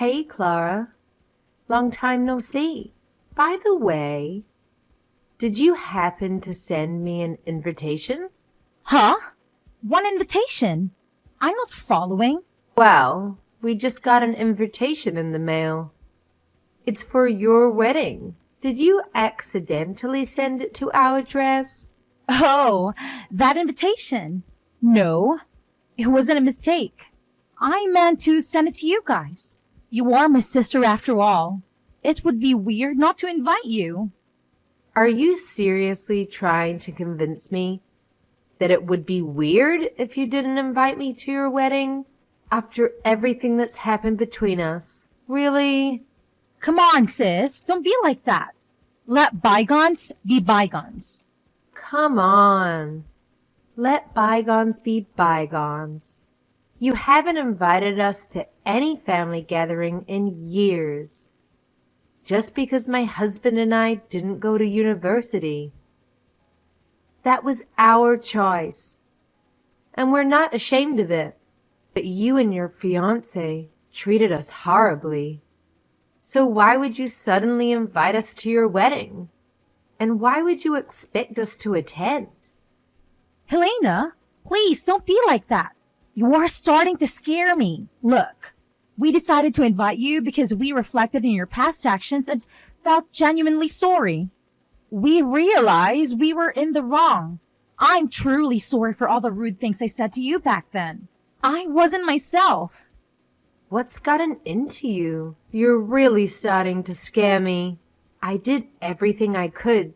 Hey, Clara. Long time no see. By the way, did you happen to send me an invitation? Huh? One invitation? I'm not following. Well, we just got an invitation in the mail. It's for your wedding. Did you accidentally send it to our address? Oh, that invitation. No, it wasn't a mistake. I meant to send it to you guys. You are my sister after all. It would be weird not to invite you. Are you seriously trying to convince me that it would be weird if you didn't invite me to your wedding? After everything that's happened between us? Really? Come on, sis. Don't be like that. Let bygones be bygones. Come on. Let bygones be bygones. You haven't invited us to any family gathering in years. Just because my husband and I didn't go to university. That was our choice. And we're not ashamed of it. But you and your fiancé treated us horribly. So why would you suddenly invite us to your wedding? And why would you expect us to attend? Helena, please don't be like that. You are starting to scare me. Look, we decided to invite you because we reflected on your past actions and felt genuinely sorry. We realized we were in the wrong. I'm truly sorry for all the rude things I said to you back then. I wasn't myself. What's gotten into you? You're really starting to scare me. I did everything I could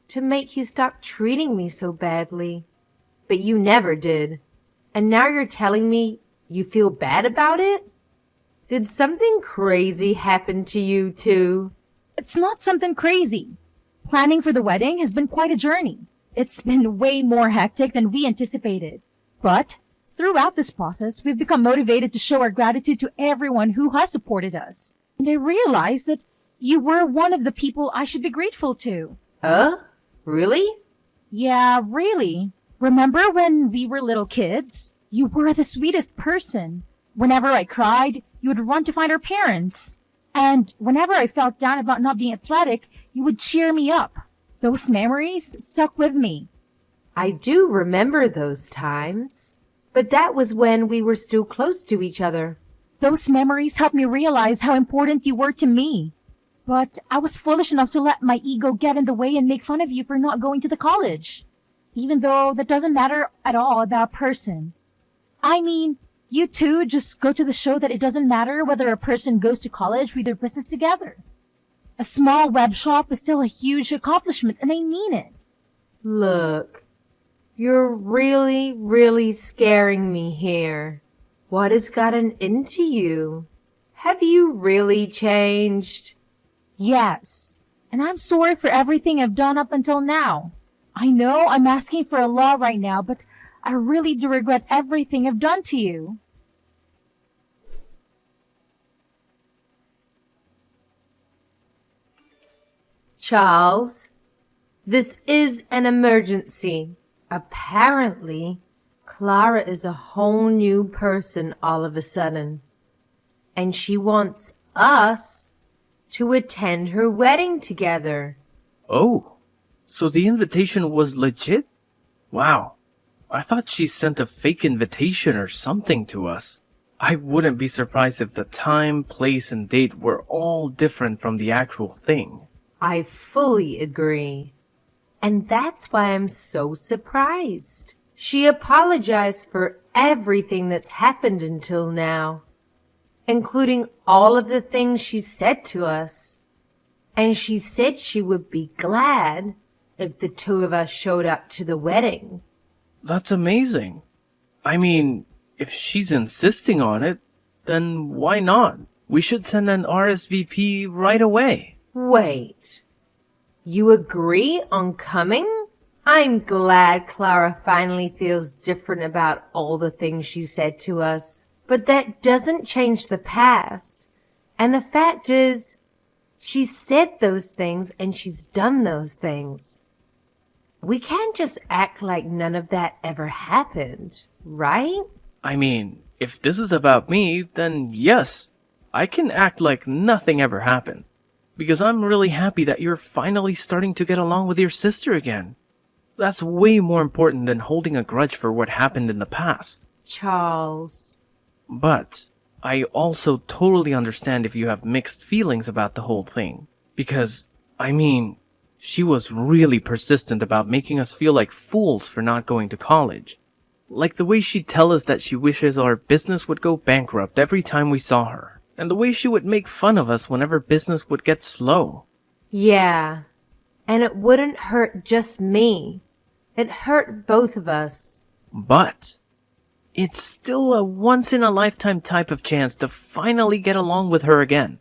to make you stop treating me so badly. But you never did. And now you're telling me you feel bad about it? Did something crazy happen to you too? It's not something crazy. Planning for the wedding has been quite a journey. It's been way more hectic than we anticipated. But throughout this process, we've become motivated to show our gratitude to everyone who has supported us. And I realized that you were one of the people I should be grateful to. Really? Yeah, really. Remember when we were little kids? You were the sweetest person. Whenever I cried, you would run to find our parents. And whenever I felt down about not being athletic, you would cheer me up. Those memories stuck with me. I do remember those times. But that was when we were still close to each other. Those memories helped me realize how important you were to me. But I was foolish enough to let my ego get in the way and make fun of you for not going to the college. Even though that doesn't matter at all about a person. I mean, you two just go to the show that it doesn't matter whether a person goes to college with their business together. A small web shop is still a huge accomplishment, and I mean it. Look, you're really, really scaring me here. What has gotten into you? Have you really changed? Yes, and I'm sorry for everything I've done up until now. I know I'm asking for a lot right now, but I really do regret everything I've done to you. Charles, this is an emergency. Apparently, Clara is a whole new person all of a sudden. And she wants us to attend her wedding together. Oh, so the invitation was legit? Wow, I thought she sent a fake invitation or something to us. I wouldn't be surprised if the time, place, and date were all different from the actual thing. I fully agree. And that's why I'm so surprised. She apologized for everything that's happened until now, including all of the things she said to us. And she said she would be glad if the two of us showed up to the wedding. That's amazing. I mean, if she's insisting on it, then why not? We should send an RSVP right away. Wait, you agree on coming? I'm glad Clara finally feels different about all the things she said to us. But that doesn't change the past. And the fact is, she said those things and she's done those things. We can't just act like none of that ever happened, right? I mean, if this is about me, then yes, I can act like nothing ever happened. Because I'm really happy that you're finally starting to get along with your sister again. That's way more important than holding a grudge for what happened in the past. Charles. But I also totally understand if you have mixed feelings about the whole thing. Because, she was really persistent about making us feel like fools for not going to college. Like the way she'd tell us that she wishes our business would go bankrupt every time we saw her. And the way she would make fun of us whenever business would get slow. Yeah. And it wouldn't hurt just me. It hurt both of us. But it's still a once-in-a-lifetime type of chance to finally get along with her again.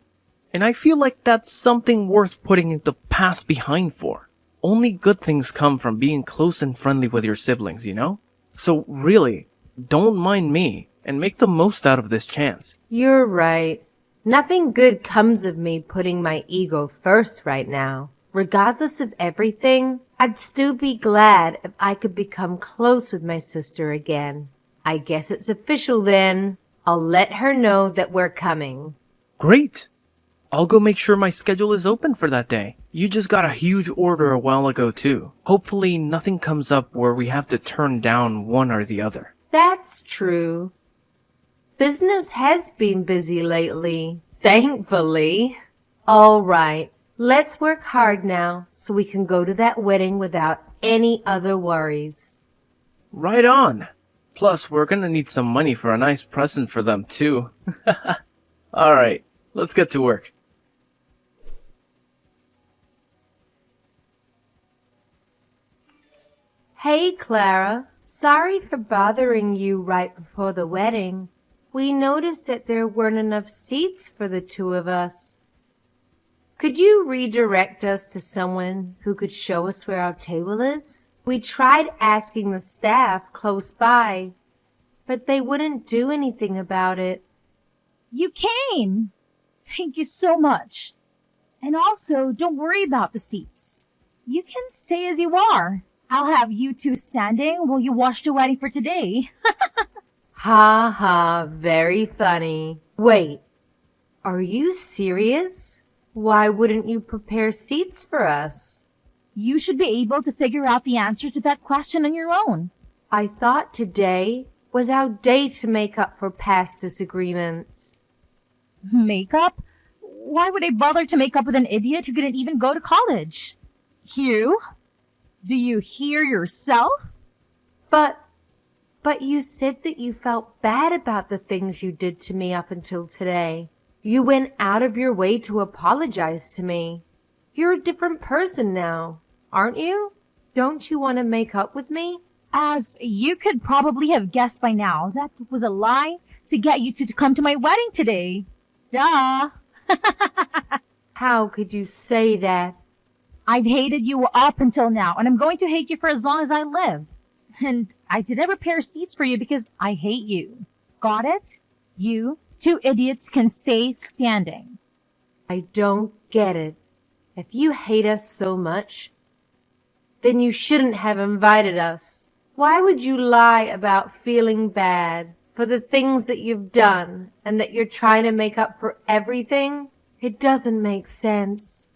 And I feel like that's something worth putting the past behind for. Only good things come from being close and friendly with your siblings, you know? So really, don't mind me and make the most out of this chance. You're right. Nothing good comes of me putting my ego first right now. Regardless of everything, I'd still be glad if I could become close with my sister again. I guess it's official then. I'll let her know that we're coming. Great! I'll go make sure my schedule is open for that day. You just got a huge order a while ago too. Hopefully nothing comes up where we have to turn down one or the other. That's true. Business has been busy lately, thankfully. All right, let's work hard now so we can go to that wedding without any other worries. Right on! Plus, we're gonna need some money for a nice present for them too. Alright, let's get to work. Hey, Clara. Sorry for bothering you right before the wedding. We noticed that there weren't enough seats for the two of us. Could you redirect us to someone who could show us where our table is? We tried asking the staff close by, but they wouldn't do anything about it. You came! Thank you so much. And also, don't worry about the seats. You can stay as you are. I'll have you two standing while you watch the wedding for today. Ha ha, very funny. Wait, are you serious? Why wouldn't you prepare seats for us? You should be able to figure out the answer to that question on your own. I thought today was our day to make up for past disagreements. Makeup? Why would I bother to make up with an idiot who couldn't even go to college? You? Do you hear yourself? But you said that you felt bad about the things you did to me up until today. You went out of your way to apologize to me. You're a different person now, aren't you? Don't you want to make up with me? As you could probably have guessed by now, that was a lie to get you two to come to my wedding today. Duh! How could you say that? I've hated you up until now, and I'm going to hate you for as long as I live. And I didn't prepare seats for you because I hate you. Got it? You two idiots can stay standing. I don't get it. If you hate us so much, then you shouldn't have invited us. Why would you lie about feeling bad for the things that you've done and that you're trying to make up for everything? It doesn't make sense.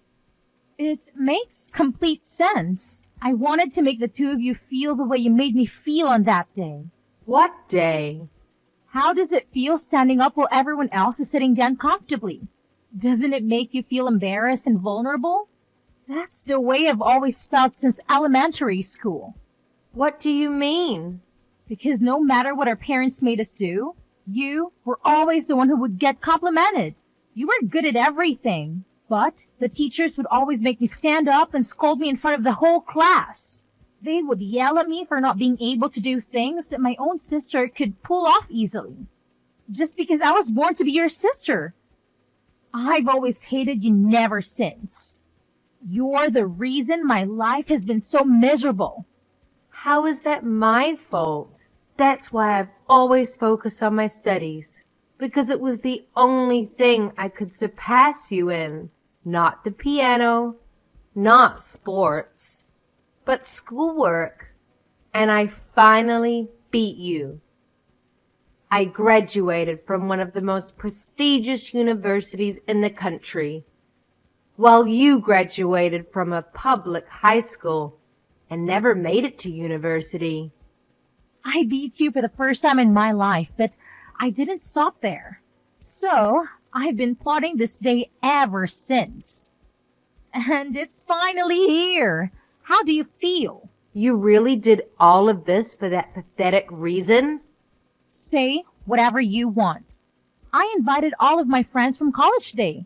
It makes complete sense. I wanted to make the two of you feel the way you made me feel on that day. What day? How does it feel standing up while everyone else is sitting down comfortably? Doesn't it make you feel embarrassed and vulnerable? That's the way I've always felt since elementary school. What do you mean? Because no matter what our parents made us do, you were always the one who would get complimented. You were good at everything. But the teachers would always make me stand up and scold me in front of the whole class. They would yell at me for not being able to do things that my own sister could pull off easily. Just because I was born to be your sister. I've always hated you ever since. You're the reason my life has been so miserable. How is that my fault? That's why I've always focused on my studies. Because it was the only thing I could surpass you in. Not the piano, not sports, but schoolwork. And I finally beat you. I graduated from one of the most prestigious universities in the country, while you graduated from a public high school and never made it to university. I beat you for the first time in my life, but I didn't stop there. So, I've been plotting this day ever since. And it's finally here. How do you feel? You really did all of this for that pathetic reason? Say whatever you want. I invited all of my friends from college day.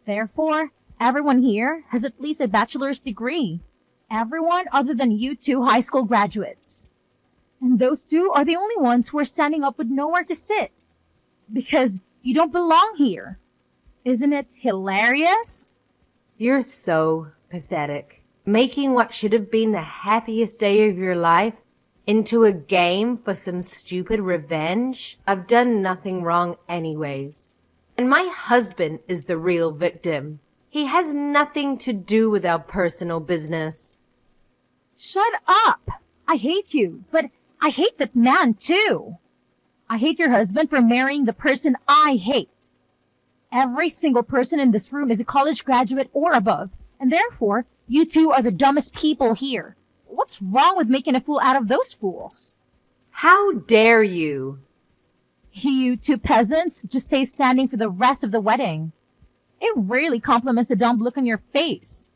Therefore, everyone here has at least a bachelor's degree. Everyone other than you two high school graduates. And those two are the only ones who are standing up with nowhere to sit. Because you don't belong here. Isn't it hilarious? You're so pathetic. Making what should have been the happiest day of your life into a game for some stupid revenge? I've done nothing wrong anyways. And my husband is the real victim. He has nothing to do with our personal business. Shut up! I hate you, but I hate that man too. I hate your husband for marrying the person I hate. Every single person in this room is a college graduate or above, and therefore, you two are the dumbest people here. What's wrong with making a fool out of those fools? How dare you? You two peasants just stay standing for the rest of the wedding. It really compliments the dumb look on your face.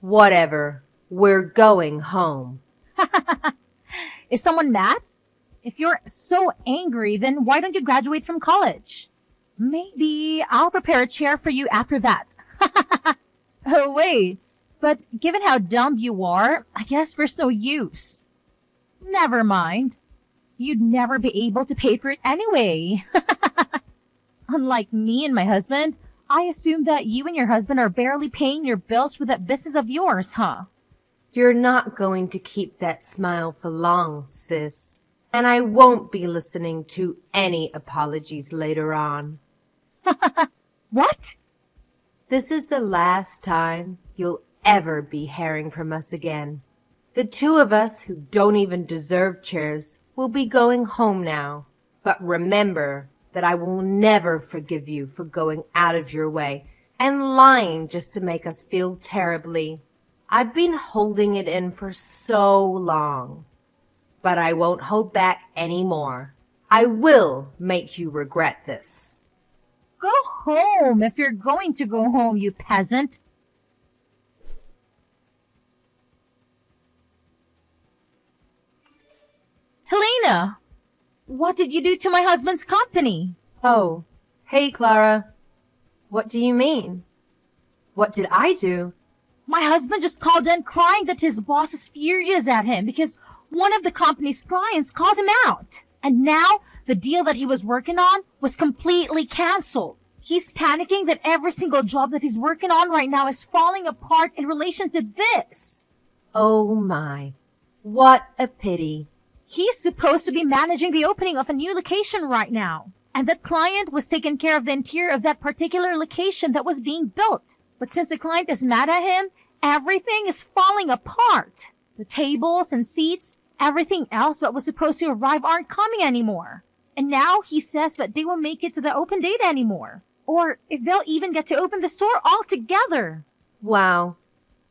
Whatever. We're going home. Is someone mad? If you're so angry, then why don't you graduate from college? Maybe I'll prepare a chair for you after that. Oh, wait. But given how dumb you are, I guess there's no use. Never mind. You'd never be able to pay for it anyway. Unlike me and my husband, I assume that you and your husband are barely paying your bills with that business of yours, huh? You're not going to keep that smile for long, sis. And I won't be listening to any apologies later on. What? This is the last time you'll ever be hearing from us again. The two of us who don't even deserve chairs will be going home now. But remember that I will never forgive you for going out of your way and lying just to make us feel terribly. I've been holding it in for so long. But I won't hold back anymore. I will make you regret this. Go home if you're going to go home, you peasant. Helena, what did you do to my husband's company? Oh, hey, Clara. What do you mean? What did I do? My husband just called in crying that his boss is furious at him because one of the company's clients called him out. And now the deal that he was working on was completely canceled. He's panicking that every single job that he's working on right now is falling apart in relation to this. Oh my, what a pity. He's supposed to be managing the opening of a new location right now. And that client was taking care of the interior of that particular location that was being built. But since the client is mad at him, everything is falling apart. The tables and seats, everything else that was supposed to arrive aren't coming anymore. And now he says that they won't make it to the open date anymore. Or if they'll even get to open the store altogether. Wow.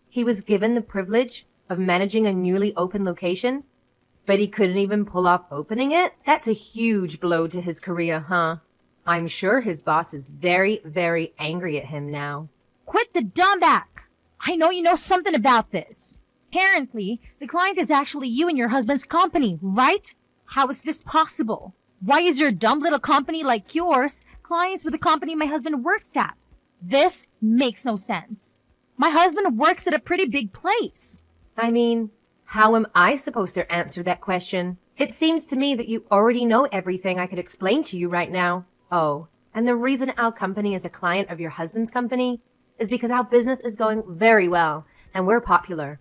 He was given the privilege of managing a newly opened location, but he couldn't even pull off opening it? That's a huge blow to his career, huh? I'm sure his boss is very, very angry at him now. Quit the dumb act. I know you know something about this. Apparently, the client is actually you and your husband's company, right? How is this possible? Why is your dumb little company like yours clients with the company my husband works at? This makes no sense. My husband works at a pretty big place. I mean, how am I supposed to answer that question? It seems to me that you already know everything I could explain to you right now. Oh, and the reason our company is a client of your husband's company is because our business is going very well and we're popular.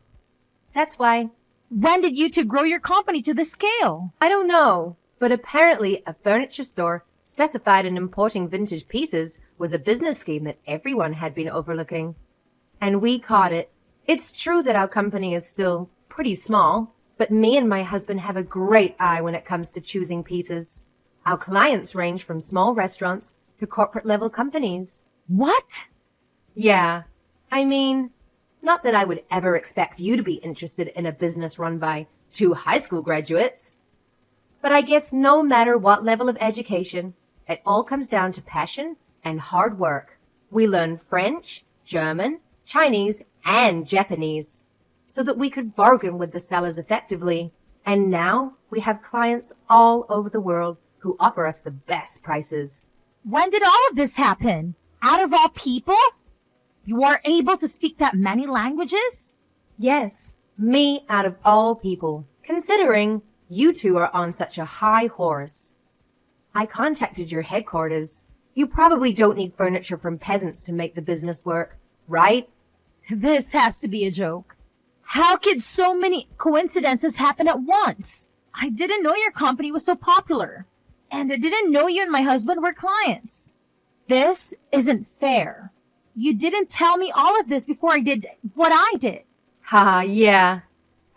That's why. When did you two grow your company to this scale? I don't know, but apparently a furniture store specified in importing vintage pieces was a business scheme that everyone had been overlooking. And we caught it. It's true that our company is still pretty small, but me and my husband have a great eye when it comes to choosing pieces. Our clients range from small restaurants to corporate-level companies. What? Yeah, I mean, not that I would ever expect you to be interested in a business run by 2 high school graduates. But I guess no matter what level of education, it all comes down to passion and hard work. We learn French, German, Chinese, and Japanese so that we could bargain with the sellers effectively. And now we have clients all over the world who offer us the best prices. When did all of this happen? Out of all people? You are able to speak that many languages? Yes, me out of all people, considering you two are on such a high horse. I contacted your headquarters. You probably don't need furniture from peasants to make the business work, right? This has to be a joke. How could so many coincidences happen at once? I didn't know your company was so popular. And I didn't know you and my husband were clients. This isn't fair. You didn't tell me all of this before I did what I did. Haha, yeah.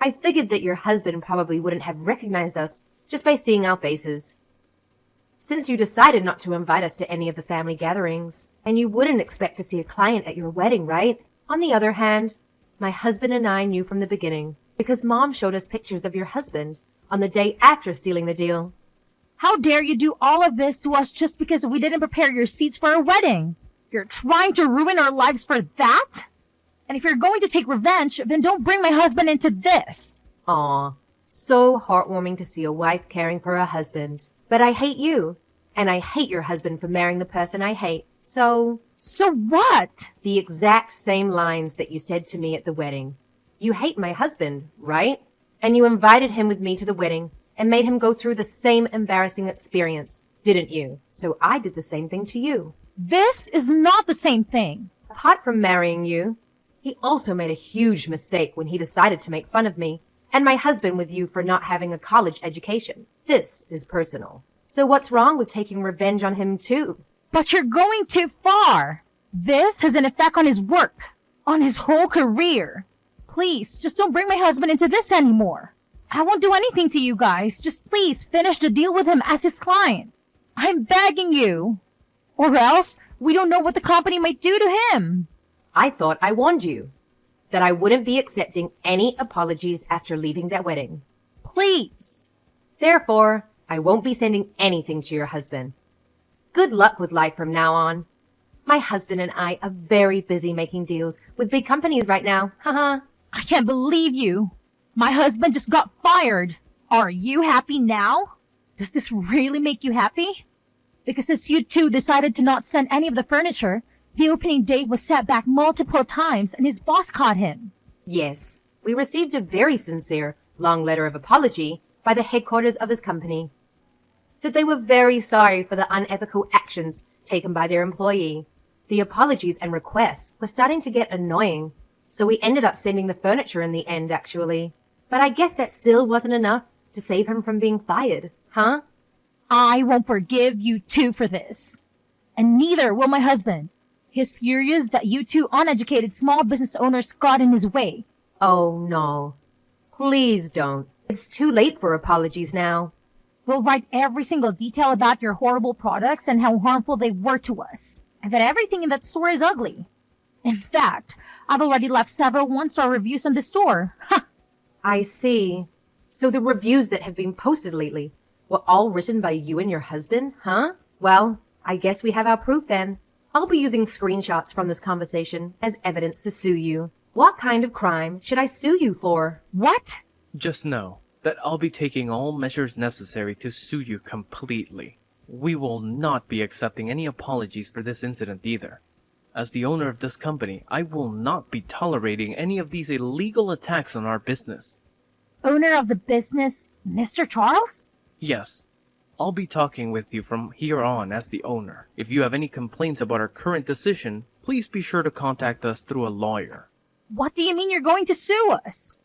I figured that your husband probably wouldn't have recognized us just by seeing our faces. Since you decided not to invite us to any of the family gatherings, and you wouldn't expect to see a client at your wedding, right? On the other hand, my husband and I knew from the beginning because Mom showed us pictures of your husband on the day after sealing the deal. How dare you do all of this to us just because we didn't prepare your seats for our wedding? You're trying to ruin our lives for that? And if you're going to take revenge, then don't bring my husband into this. Aw, so heartwarming to see a wife caring for her husband. But I hate you, and I hate your husband for marrying the person I hate. So what? the exact same lines that you said to me at the wedding. You hate my husband, right? And you invited him with me to the wedding and made him go through the same embarrassing experience, didn't you? So I did the same thing to you. This is not the same thing. Apart from marrying you, he also made a huge mistake when he decided to make fun of me and my husband with you for not having a college education. This is personal. So what's wrong with taking revenge on him too? But you're going too far. This has an effect on his work, on his whole career. Please, just don't bring my husband into this anymore. I won't do anything to you guys. Just please finish the deal with him as his client. I'm begging you. Or else, we don't know what the company might do to him. I thought I warned you that I wouldn't be accepting any apologies after leaving that wedding. Please. Therefore, I won't be sending anything to your husband. Good luck with life from now on. My husband and I are very busy making deals with big companies right now. Haha. I can't believe you. My husband just got fired. Are you happy now? Does this really make you happy? Because since you two decided to not send any of the furniture, the opening date was set back multiple times and his boss caught him. Yes, we received a very sincere, long letter of apology by the headquarters of his company. That they were very sorry for the unethical actions taken by their employee. The apologies and requests were starting to get annoying, so we ended up sending the furniture in the end, actually. But I guess that still wasn't enough to save him from being fired, huh? I won't forgive you two for this. And neither will my husband. He's furious that you two uneducated small business owners got in his way. Oh no. Please don't. It's too late for apologies now. We'll write every single detail about your horrible products and how harmful they were to us. And that everything in that store is ugly. In fact, I've already left several one-star reviews on the store. Ha! I see. So the reviews that have been posted lately were all written by you and your husband, huh? Well, I guess we have our proof then. I'll be using screenshots from this conversation as evidence to sue you. What kind of crime should I sue you for? What? Just know that I'll be taking all measures necessary to sue you completely. We will not be accepting any apologies for this incident either. As the owner of this company, I will not be tolerating any of these illegal attacks on our business. Owner of the business, Mr. Charles? Yes, I'll be talking with you from here on as the owner. If you have any complaints about our current decision, please be sure to contact us through a lawyer. What do you mean you're going to sue us?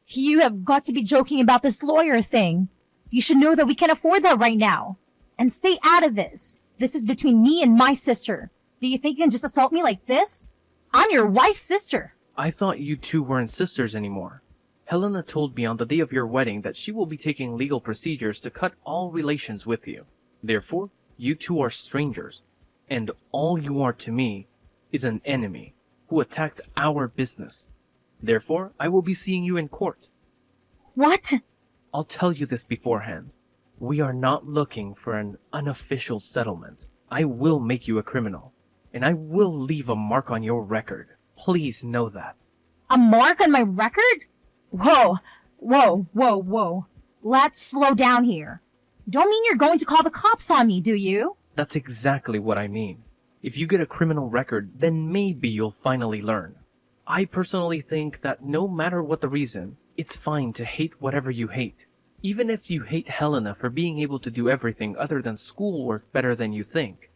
You have got to be joking about this lawyer thing. You should know that we can't afford that right now. And stay out of this. This is between me and my sister. Do you think you can just assault me like this? I'm your wife's sister. I thought you two weren't sisters anymore. Helena told me on the day of your wedding that she will be taking legal procedures to cut all relations with you. Therefore, you two are strangers, and all you are to me is an enemy who attacked our business. Therefore, I will be seeing you in court. What? I'll tell you this beforehand. We are not looking for an unofficial settlement. I will make you a criminal, and I will leave a mark on your record. Please know that. A mark on my record? Whoa, whoa, whoa, whoa. Let's slow down here. Don't mean you're going to call the cops on me, do you? That's exactly what I mean. If you get a criminal record, then maybe you'll finally learn. I personally think that no matter what the reason, it's fine to hate whatever you hate. Even if you hate Helena for being able to do everything other than schoolwork better than you think.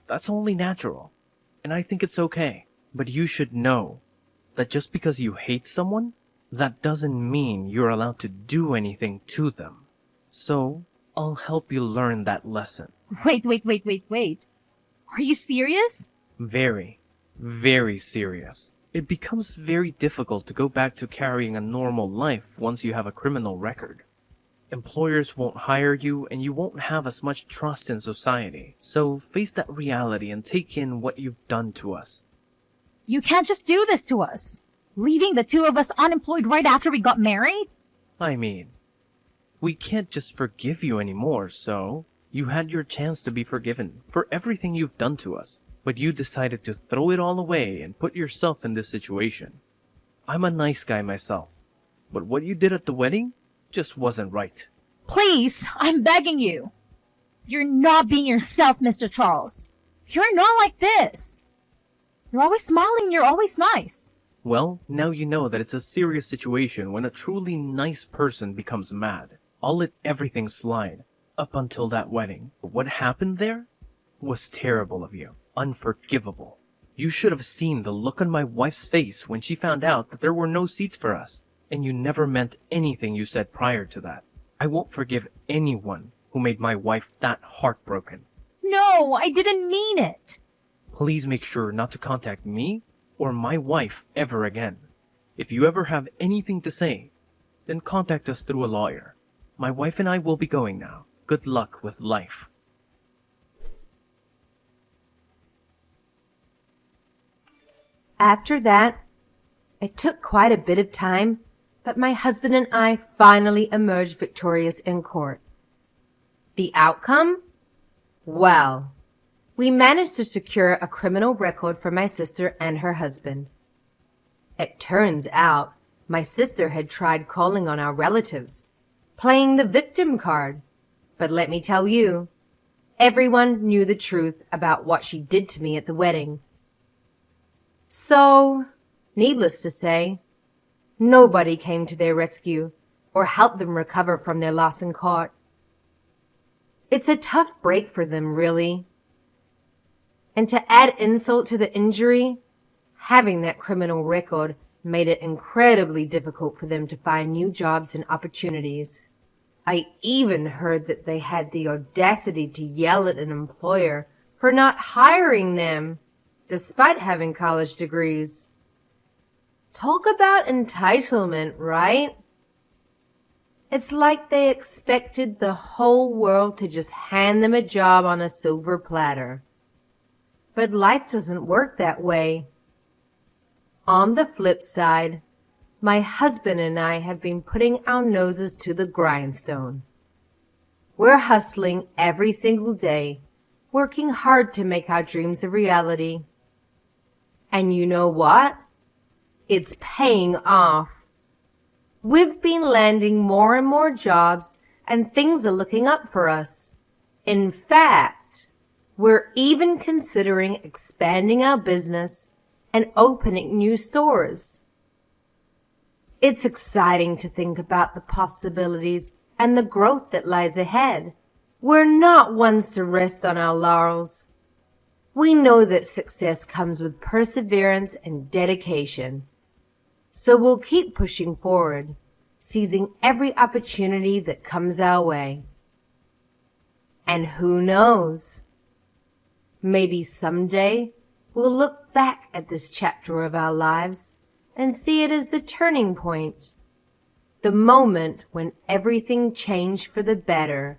That's only natural, and I think it's okay. But you should know that just because you hate someone, that doesn't mean you're allowed to do anything to them. So, I'll help you learn that lesson. Wait. Are you serious? Very, very serious. It becomes very difficult to go back to carrying a normal life once you have a criminal record. Employers won't hire you and you won't have as much trust in society. So face that reality and take in what you've done to us. You can't just do this to us. Leaving the two of us unemployed right after we got married? I mean, we can't just forgive you anymore, so you had your chance to be forgiven for everything you've done to us. But you decided to throw it all away and put yourself in this situation. I'm a nice guy myself, but what you did at the wedding just wasn't right. Please, I'm begging you. You're not being yourself, Mr. Charles. You're not like this. You're always smiling, you're always nice. Well, now you know that it's a serious situation when a truly nice person becomes mad. I'll let everything slide up until that wedding. But what happened there was terrible of you. Unforgivable. You should have seen the look on my wife's face when she found out that there were no seats for us, and you never meant anything you said prior to that. I won't forgive anyone who made my wife that heartbroken. No, I didn't mean it. Please make sure not to contact me or my wife ever again. If you ever have anything to say, then contact us through a lawyer. My wife and I will be going now. Good luck with life. After that, it took quite a bit of time, but my husband and I finally emerged victorious in court. The outcome? Well, we managed to secure a criminal record for my sister and her husband. It turns out my sister had tried calling on our relatives, playing the victim card. But let me tell you, everyone knew the truth about what she did to me at the wedding. So, needless to say, nobody came to their rescue or helped them recover from their loss in court. It's a tough break for them, really. And to add insult to the injury, having that criminal record made it incredibly difficult for them to find new jobs and opportunities. I even heard that they had the audacity to yell at an employer for not hiring them, despite having college degrees. Talk about entitlement, right? It's like they expected the whole world to just hand them a job on a silver platter. But life doesn't work that way. On the flip side, my husband and I have been putting our noses to the grindstone. We're hustling every single day, working hard to make our dreams a reality. And you know what? It's paying off. We've been landing more and more jobs, and things are looking up for us. In fact, we're even considering expanding our business and opening new stores. It's exciting to think about the possibilities and the growth that lies ahead. We're not ones to rest on our laurels. We know that success comes with perseverance and dedication. So we'll keep pushing forward, seizing every opportunity that comes our way. And who knows? Maybe someday we'll look back at this chapter of our lives and see it as the turning point, the moment when everything changed for the better